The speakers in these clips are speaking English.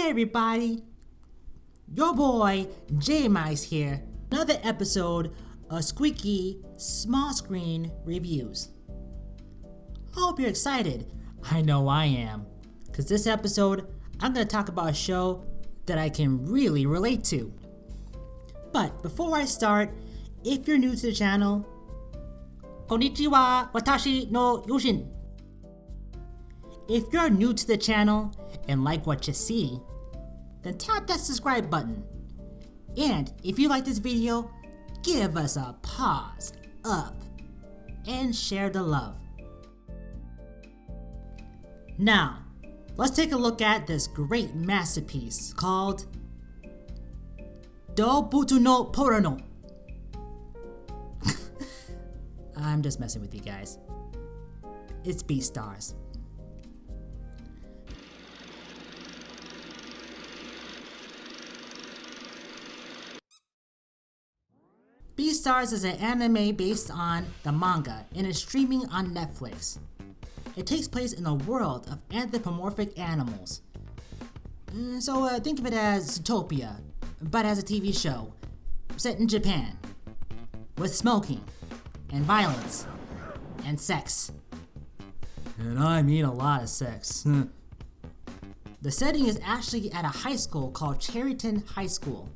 Hey everybody, your boy J-Mice here. Another episode of Squeaky Small Screen Reviews. I hope you're excited. I know I am. Because this episode, I'm going to talk about a show that I can really relate to. But before I start, if you're new to the channel, Konnichiwa, watashi no Yushin. If you're new to the channel and like what you see, then tap that subscribe button. And if you like this video, give us a pause up and share the love. Now, let's take a look at this great masterpiece called Dobutu no Porano. I'm just messing with you guys. It's Beastars. Beastars is an anime based on the manga and is streaming on Netflix. It takes place in a world of anthropomorphic animals. So think of it as Zootopia, but as a TV show, set in Japan, with smoking, and violence, and sex. And I mean a lot of sex. The setting is actually at a high school called Cherryton High School,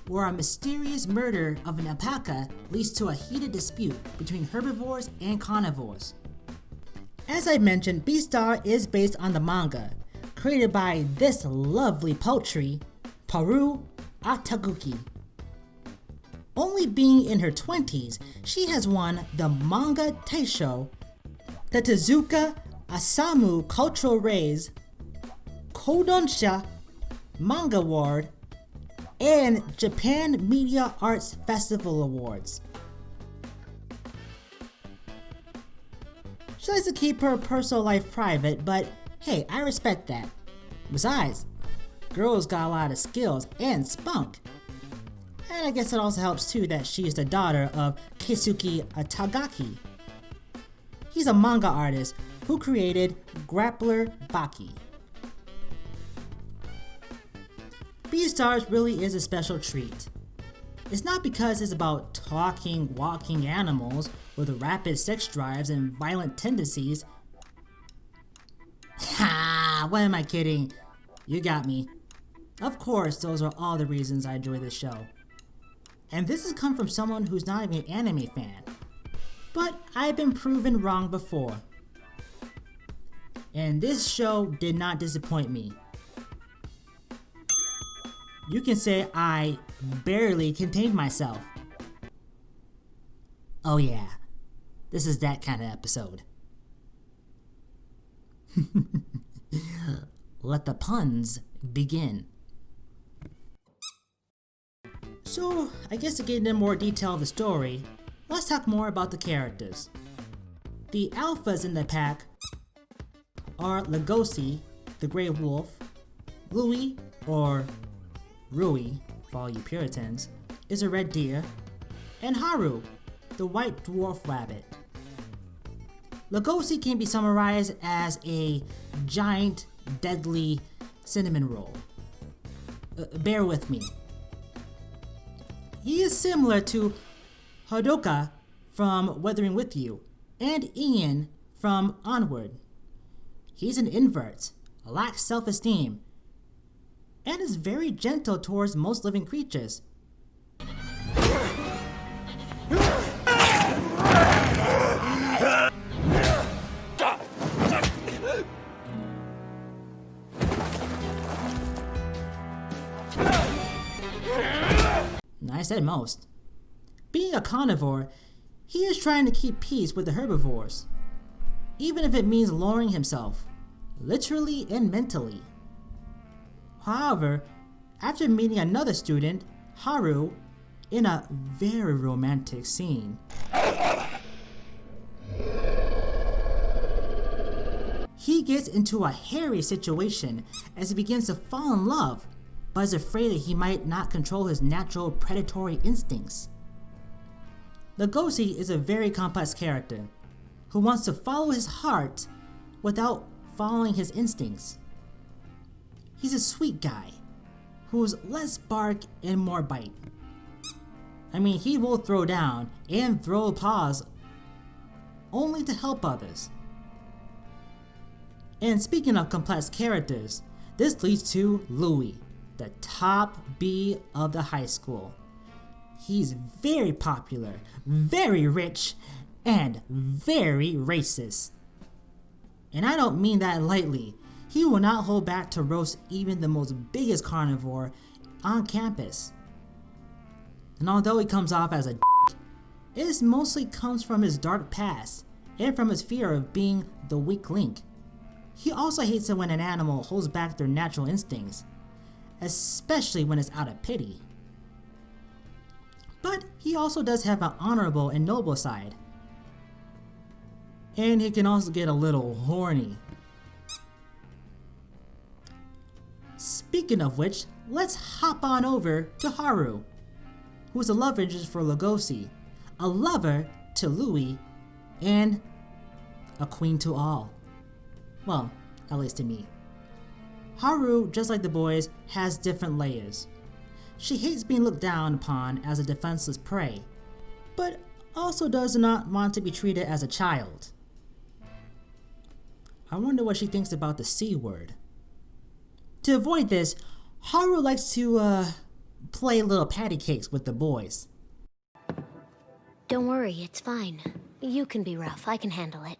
where a mysterious murder of an alpaca leads to a heated dispute between herbivores and carnivores. As I mentioned, Beastar is based on the manga, created by this lovely poultry, Paru Ataguchi. Only being in her 20s, she has won the Manga Taisho, the Tezuka Osamu Cultural Raise, Kodonsha Manga Award, and Japan Media Arts Festival Awards. She likes to keep her personal life private, but hey, I respect that. Besides, girl's got a lot of skills and spunk. And I guess it also helps too that she is the daughter of Keisuke Atagaki. He's a manga artist who created Grappler Baki. Beastars really is a special treat. It's not because it's about talking, walking animals with rapid sex drives and violent tendencies. Ha! What am I kidding? You got me. Of course, those are all the reasons I enjoy this show. And this has come from someone who's not even an anime fan. But I've been proven wrong before. And this show did not disappoint me. You can say I barely contained myself. Oh yeah, this is that kind of episode. Let the puns begin. So, I guess to get into more detail of the story, let's talk more about the characters. The alphas in the pack are Legosi, the Grey Wolf, Louis, or Rui, for all you Puritans, is a red deer, and Haru, the white dwarf rabbit. Legosi can be summarized as a giant, deadly cinnamon roll. Bear with me. He is similar to Hadoka from Weathering With You, and Ian from Onward. He's an invert, lacks self-esteem, and is very gentle towards most living creatures. I said most. Being a carnivore, he is trying to keep peace with the herbivores, even if it means lowering himself, literally and mentally. However, after meeting another student, Haru, in a very romantic scene, he gets into a hairy situation as he begins to fall in love, but is afraid that he might not control his natural predatory instincts. Legosi is a very complex character who wants to follow his heart without following his instincts. He's a sweet guy who's less bark and more bite. I mean, he will throw down and throw paws only to help others. And speaking of complex characters, this leads to Louis, the top B of the high school. He's very popular, very rich, and very racist. And I don't mean that lightly. He will not hold back to roast even the most biggest carnivore on campus. And although he comes off as a it mostly comes from his dark past and from his fear of being the weak link. He also hates it when an animal holds back their natural instincts, especially when it's out of pity. But he also does have an honorable and noble side. And he can also get a little horny. Speaking of which, let's hop on over to Haru, who's a love interest for Lugosi, a lover to Louis, and a queen to all. Well, at least to me. Haru, just like the boys, has different layers. She hates being looked down upon as a defenseless prey, but also does not want to be treated as a child. I wonder what she thinks about the C word. To avoid this, Haru likes to play little patty cakes with the boys. Don't worry, it's fine. You can be rough, I can handle it.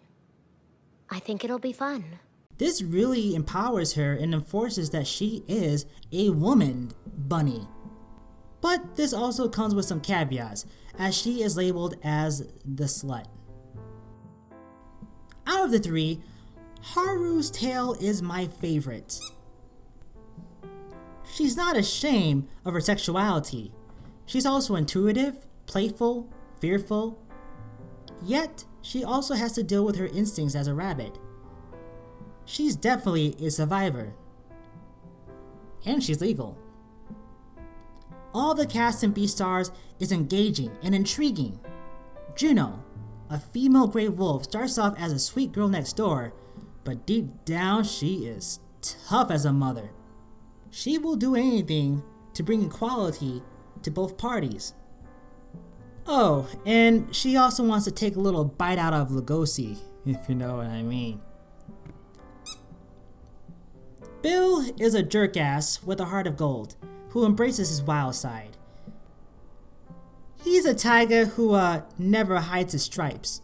I think it'll be fun. This really empowers her and enforces that she is a woman bunny. But this also comes with some caveats, as she is labeled as the slut. Out of the three, Haru's tale is my favorite. She's not ashamed of her sexuality. She's also intuitive, playful, fearful. Yet, she also has to deal with her instincts as a rabbit. She's definitely a survivor. And she's legal. All the cast in Beastars is engaging and intriguing. Juno, a female gray wolf, starts off as a sweet girl next door, but deep down she is tough as a mother. She will do anything to bring equality to both parties. Oh, and she also wants to take a little bite out of Lugosi, if you know what I mean. Bill is a jerkass with a heart of gold, who embraces his wild side. He's a tiger who never hides his stripes.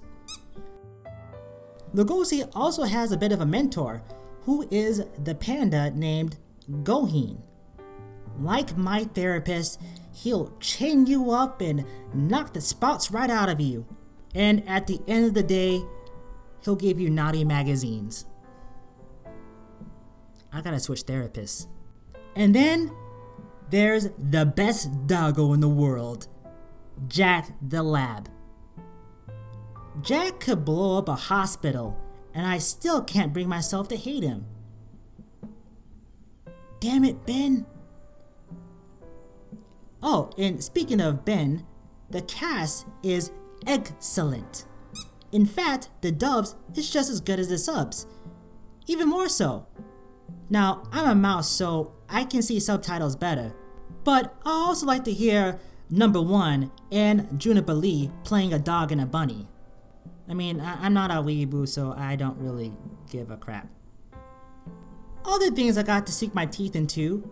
Lugosi also has a bit of a mentor, who is the panda named Goheen. Like my therapist, he'll chain you up and knock the spots right out of you. And at the end of the day, he'll give you naughty magazines. I gotta switch therapists. And then there's the best doggo in the world, Jack the Lab. Jack could blow up a hospital, and I still can't bring myself to hate him. Damn it, Ben. Oh, and speaking of Ben, the cast is excellent. In fact, the dubs is just as good as the subs. Even more so. Now, I'm a mouse, so I can see subtitles better. But I also like to hear Number One and Juniper Lee playing a dog and a bunny. I mean, I'm not a weeaboo, so I don't really give a crap. Other things I got to sink my teeth into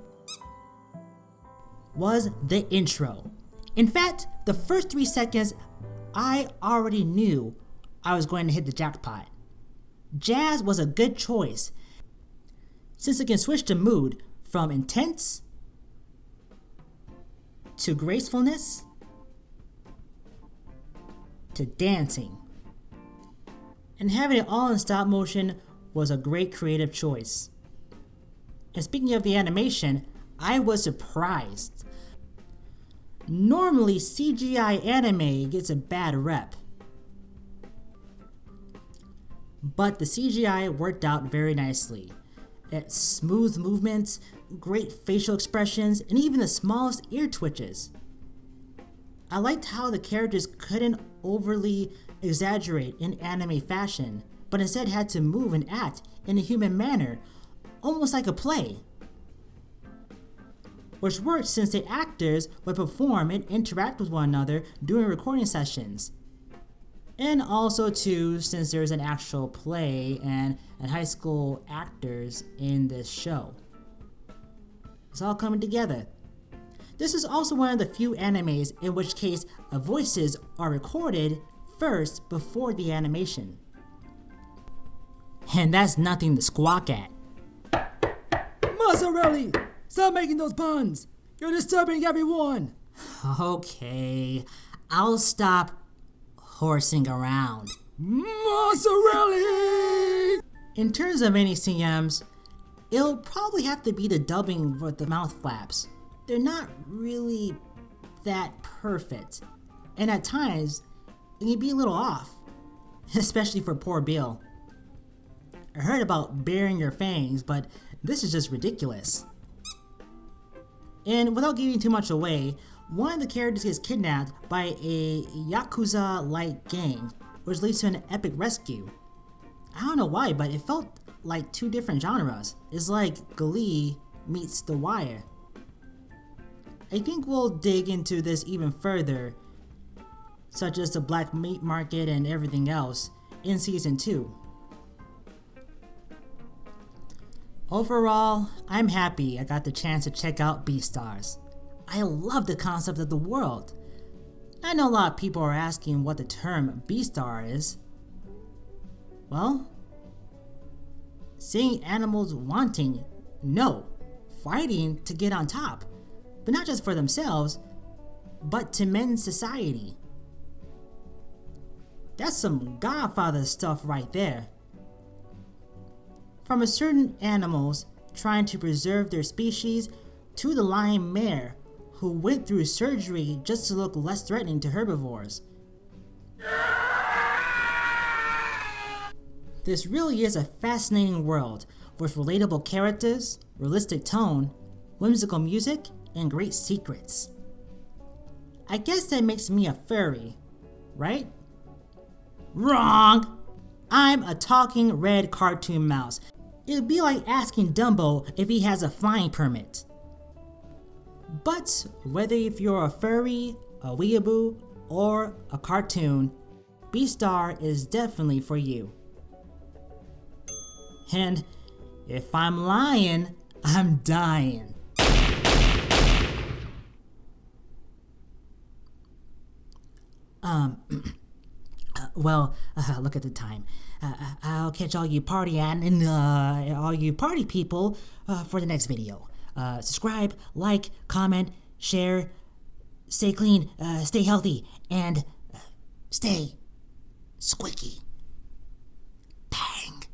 was the intro. In fact, the first 3 seconds, I already knew I was going to hit the jackpot. Jazz was a good choice, since it can switch the mood from intense to gracefulness to dancing. And having it all in stop motion was a great creative choice. And speaking of the animation, I was surprised. Normally, CGI anime gets a bad rep. But the CGI worked out very nicely. It's smooth movements, great facial expressions, and even the smallest ear twitches. I liked how the characters couldn't overly exaggerate in anime fashion, but instead had to move and act in a human manner, almost like a play. which worked since the actors would perform and interact with one another during recording sessions. And also too, since there's an actual play and high school actors in this show. It's all coming together. This is also one of the few animes in which case voices are recorded first before the animation. And that's nothing to squawk at. Mazzarelli! Stop making those puns! You're disturbing everyone! Okay, I'll stop horsing around. Mazzarelli! In terms of any CMs, it'll probably have to be the dubbing with the mouth flaps. They're not really that perfect, and at times, it can be a little off, especially for poor Bill. I heard about baring your fangs, but this is just ridiculous. And without giving too much away, one of the characters gets kidnapped by a Yakuza-like gang, which leads to an epic rescue. I don't know why, but it felt like two different genres. It's like Glee meets The Wire. I think we'll dig into this even further, such as the black meat market and everything else, in Season 2. Overall, I'm happy I got the chance to check out Beastars. I love the concept of the world. I know a lot of people are asking what the term Beastar is. Well, seeing animals wanting, no, fighting to get on top, but not just for themselves, but to mend society. That's some Godfather stuff right there. From a certain animals trying to preserve their species to the lion mare who went through surgery just to look less threatening to herbivores. This really is a fascinating world with relatable characters, realistic tone, whimsical music, and great secrets. I guess that makes me a furry, right? Wrong! I'm a talking red cartoon mouse. It'd be like asking Dumbo if he has a flying permit. But whether if you're a furry, a weeaboo, or a cartoon, Beastar is definitely for you. And if I'm lying, I'm dying. Look at the time. I'll catch all you party all you party people for the next video. Subscribe, like, comment, share, stay clean, stay healthy, and stay squeaky. Bang!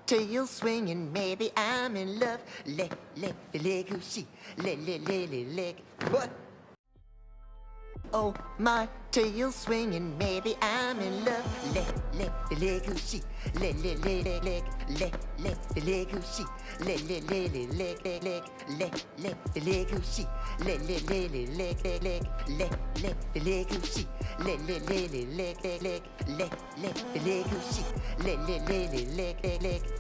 Tail swinging, maybe I'm in love. Leg, who she? Leg. What? Oh, my tail swinging, maybe I'm in love. Leg, who she? Leg, who she? Leg, who she? Leg, who she? Leg, who she?